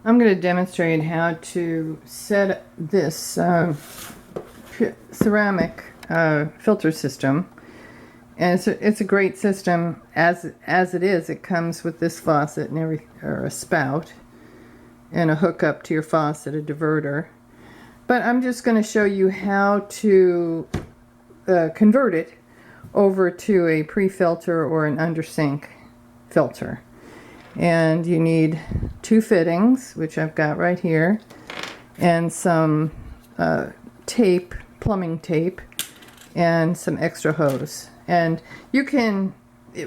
I'm going to demonstrate how to set this ceramic filter system. And it's a great system as it is. It comes with this faucet and or a spout and a hookup to your faucet, a diverter. But I'm just going to show you how to convert it over to a pre-filter or an under sink filter. And you need 2 fittings, which I've got right here, and some tape, plumbing tape, and some extra hose. And you can,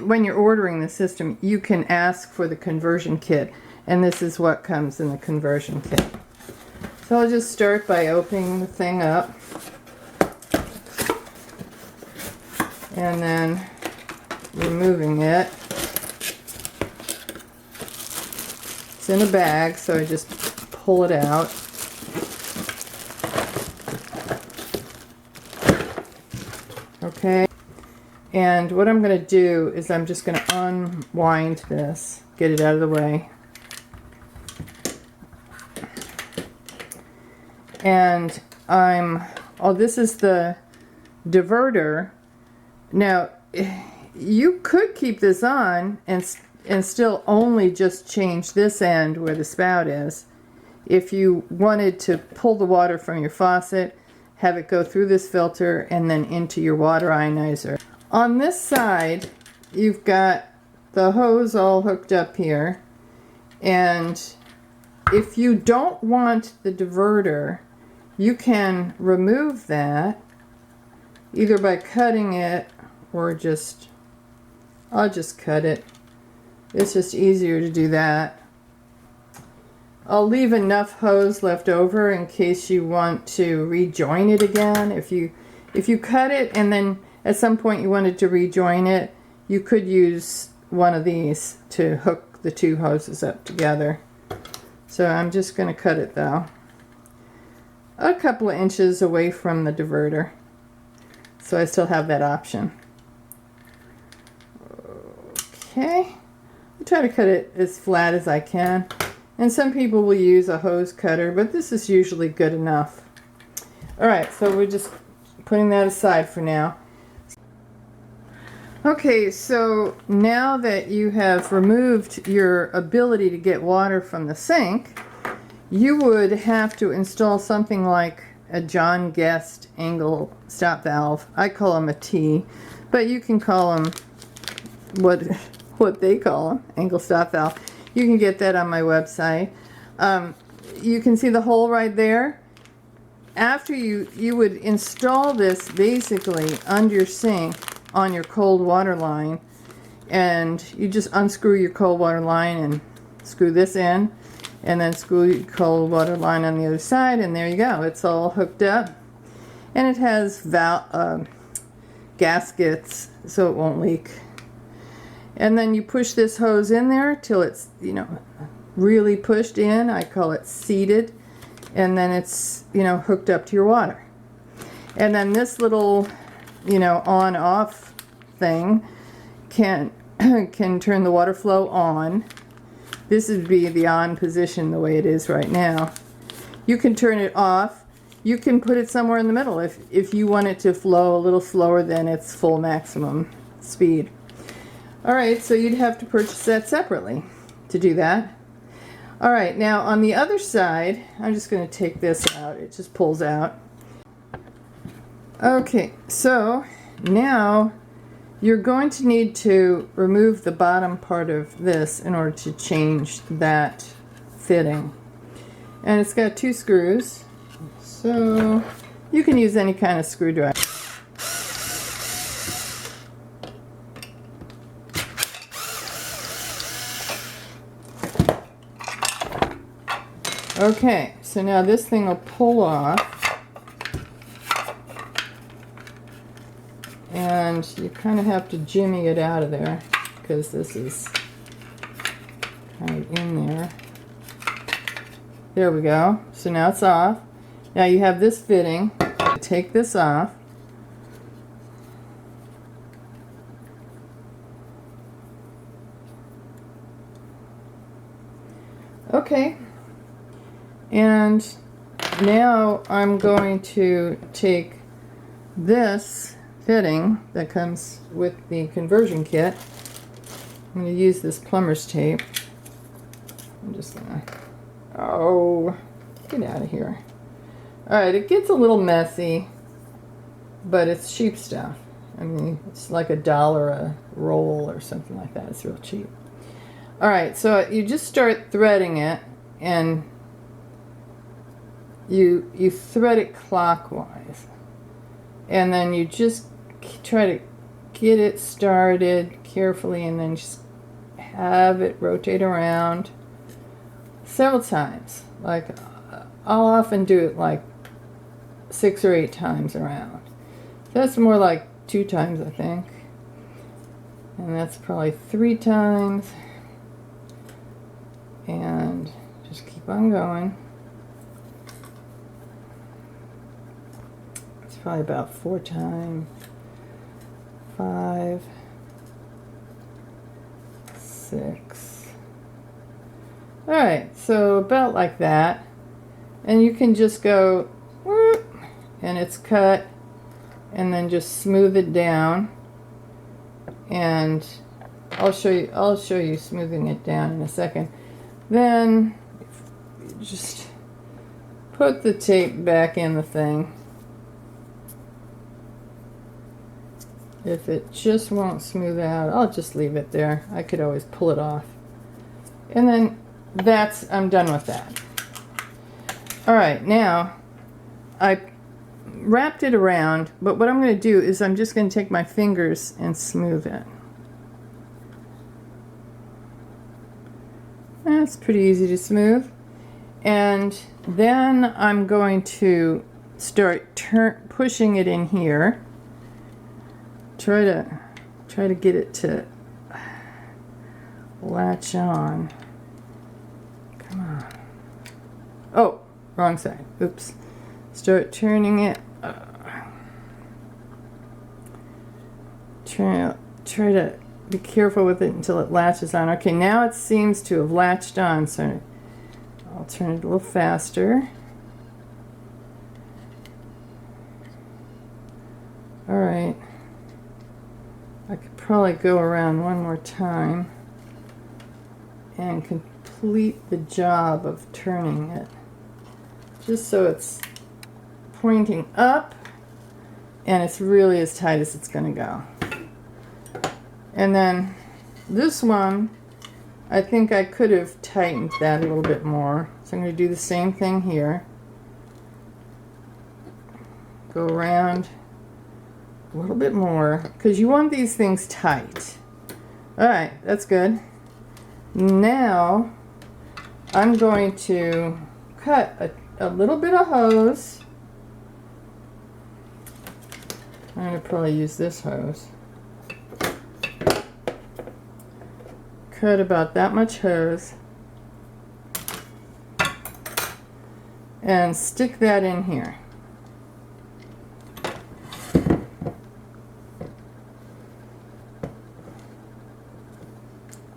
when you're ordering the system, you can ask for the conversion kit, and this is what comes in the conversion kit. So I'll just start by opening the thing up, and then removing it. It's in a bag, so I just pull it out. Okay, and what I'm going to do is I'm just going to unwind this, get it out of the way. And this is the diverter. Now, you could keep this on and still only just change this end where the spout is. If you wanted to pull the water from your faucet, have it go through this filter and then into your water ionizer. On this side, you've got the hose all hooked up here, and if you don't want the diverter, you can remove that either by cutting it or I'll just cut it. It's just easier to do that. I'll leave enough hose left over in case you want to rejoin it again. If you cut it and then at some point you wanted to rejoin it, you could use one of these to hook the 2 hoses up together. So I'm just going to cut it though, a couple of inches away from the diverter, so I still have that option. Okay, I try to cut it as flat as I can, and some people will use a hose cutter, but this is usually good enough. Alright, so we're just putting that aside for now. Okay, so now that you have removed your ability to get water from the sink, you would have to install something like a John Guest angle stop valve. I call them a T, but you can call them what they call them, angle stop valve. You can get that on my website. You can see the hole right there. After you would install this basically under your sink on your cold water line, and you just unscrew your cold water line and screw this in, and then screw your cold water line on the other side, and there you go. It's all hooked up, and it has gaskets so it won't leak. And then you push this hose in there till it's, really pushed in. I call it seated, and then it's, hooked up to your water. And then this little, on-off thing can turn the water flow on. This would be the on position the way it is right now. You can turn it off. You can put it somewhere in the middle if you want it to flow a little slower than its full maximum speed. Alright, so you'd have to purchase that separately to do that. Alright, now on the other side, I'm just going to take this out. It just pulls out. Okay, so now you're going to need to remove the bottom part of this in order to change that fitting. And it's got 2 screws, so you can use any kind of screwdriver. Okay, so now this thing will pull off, and you kind of have to jimmy it out of there because this is kind of in there. There we go. So now it's off. Now you have this fitting. Take this off. Okay, And now I'm going to take this fitting that comes with the conversion kit. I'm going to use this plumber's tape. I'm just going to, oh, get out of here. Alright, it gets a little messy, but it's cheap stuff. I mean, it's like $1 a roll or something like that. It's real cheap. Alright, so you just start threading it, and you thread it clockwise. And then you just try to get it started carefully, and then just have it rotate around several times. Like, I'll often do it like 6 or 8 times around. That's more like 2 times, I think. And that's probably 3 times. And just keep on going. It's probably about 4 times. 5, 6. Alright, so about like that. And you can just go, whoop, and it's cut, and then just smooth it down. And I'll show you smoothing it down in a second. Then just put the tape back in the thing. If it just won't smooth out, I'll just leave it there. I could always pull it off. And then I'm done with that. Alright, now I wrapped it around, but what I'm going to do is I'm just going to take my fingers and smooth it. That's pretty easy to smooth. And then I'm going to start pushing it in here. Try to get it to latch on. Come on. Oh, wrong side. Oops. Start turning it. Try to be careful with it until it latches on. Okay, now it seems to have latched on, so I'll turn it a little faster. Alright. I could probably go around one more time and complete the job of turning it. Just so it's pointing up and it's really as tight as it's going to go. And then this one, I think I could have tightened that a little bit more. So I'm going to do the same thing here. Go around a little bit more, because you want these things tight. Alright, that's good. Now I'm going to cut a little bit of hose. I'm going to probably use this hose. Cut about that much hose and stick that in here.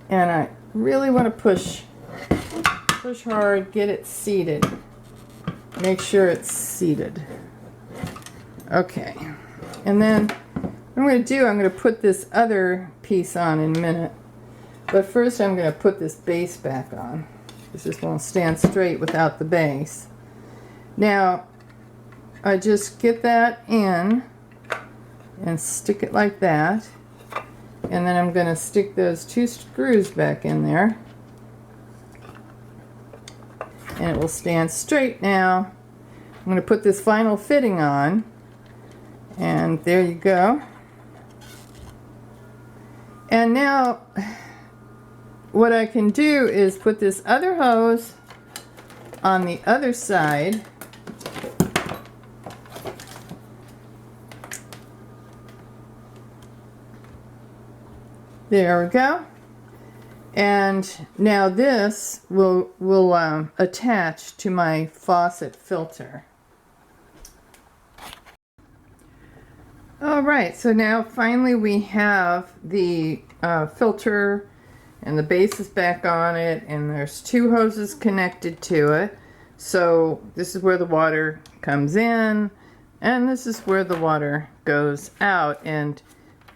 And I really want to push hard, get it seated. Make sure it's seated. Okay. And then what I'm going to do, I'm going to put this other piece on in a minute. But first I'm going to put this base back on. This won't stand straight without the base. Now, I just get that in and stick it like that. And then I'm going to stick those 2 screws back in there. And it will stand straight now. I'm going to put this final fitting on. And there you go. And now what I can do is put this other hose on the other side. There we go. And now this will attach to my faucet filter. Alright, so now finally we have the filter and the base is back on it, and there's 2 hoses connected to it. So this is where the water comes in, and this is where the water goes out, and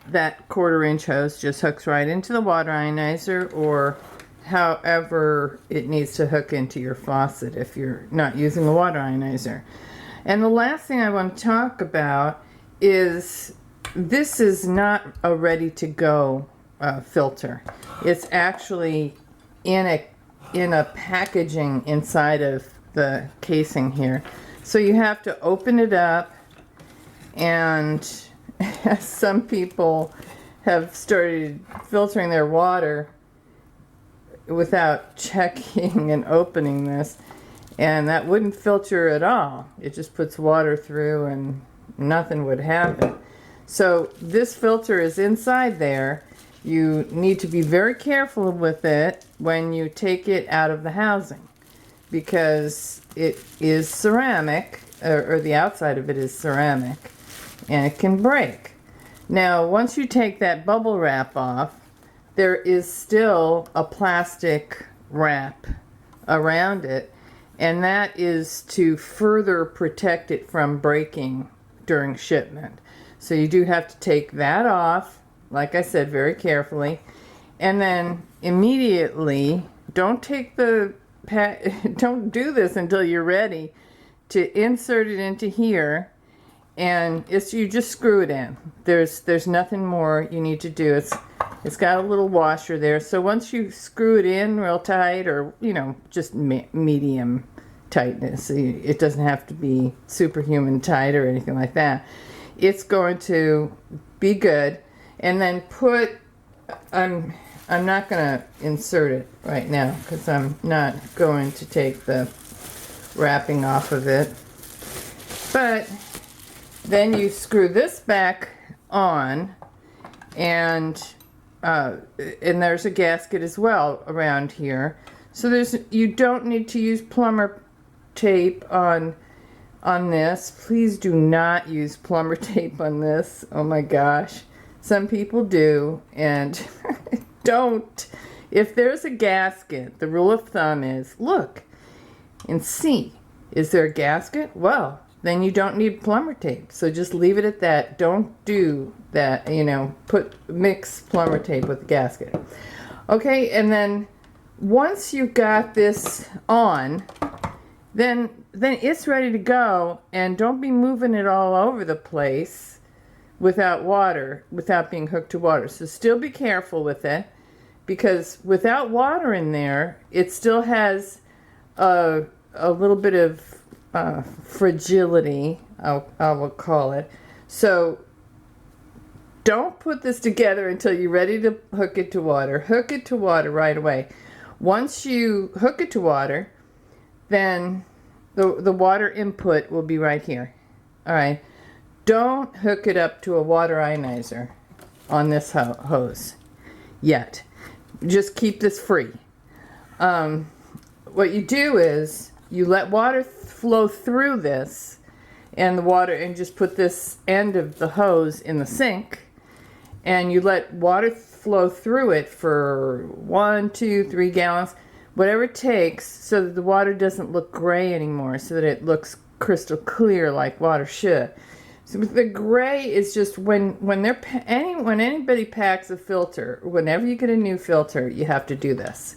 that 1/4 inch hose just hooks right into the water ionizer, or however it needs to hook into your faucet if you're not using a water ionizer. And the last thing I want to talk about is this is not a ready to go filter. It's actually in a packaging inside of the casing here. So you have to open it up, and some people have started filtering their water without checking and opening this, and that wouldn't filter at all. It just puts water through and nothing would happen. So this filter is inside there. You need to be very careful with it when you take it out of the housing, because it is ceramic, or the outside of it is ceramic, and it can break. Now, once you take that bubble wrap off, there is still a plastic wrap around it, and that is to further protect it from breaking during shipment. So you do have to take that off, like I said, very carefully, and then immediately, don't do this until you're ready to insert it into here, and you just screw it in. There's nothing more you need to do. It's got a little washer there, so once you screw it in real tight, or just medium tightness, it doesn't have to be superhuman tight or anything like that, it's going to be good. And then I'm not going to insert it right now because I'm not going to take the wrapping off of it. But then you screw this back on, and there's a gasket as well around here. So you don't need to use plumber tape on this. Please do not use plumber tape on this. Oh my gosh. Some people do, and don't. If there's a gasket, the rule of thumb is look and see, is there a gasket? Well, then you don't need plumber tape. So just leave it at that. Don't do that, mix plumber tape with the gasket. Okay, and then once you've got this on, then it's ready to go, and don't be moving it all over the place without being hooked to water. So still be careful with it, because without water in there, it still has a little bit of fragility, I will call it. So don't put this together until you're ready to hook it to water. Hook it to water right away. Once you hook it to water, then the water input will be right here. All right. Don't hook it up to a water ionizer on this hose yet. Just keep this free. What you do is you let water flow through this, and just put this end of the hose in the sink, and you let water flow through it for 1, 2, 3 gallons, whatever it takes, so that the water doesn't look gray anymore, so that it looks crystal clear like water should. So the gray is just when anybody packs a filter, whenever you get a new filter, you have to do this.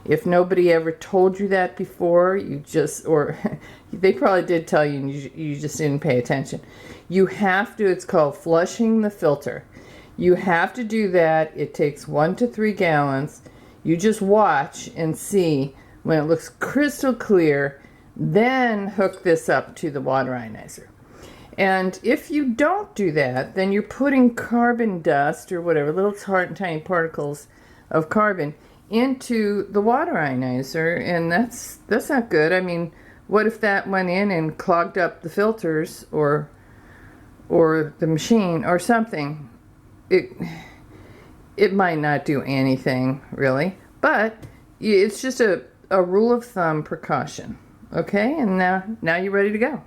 If nobody ever told you that before, or they probably did tell you and you just didn't pay attention. You have to, it's called flushing the filter. You have to do that. It takes 1 to 3 gallons. You just watch and see when it looks crystal clear, then hook this up to the water ionizer. And if you don't do that, then you're putting carbon dust or whatever, little tiny particles of carbon into the water ionizer, and that's not good. I mean, what if that went in and clogged up the filters or the machine or something? It might not do anything really, but it's just a rule of thumb precaution. Okay, and now you're ready to go.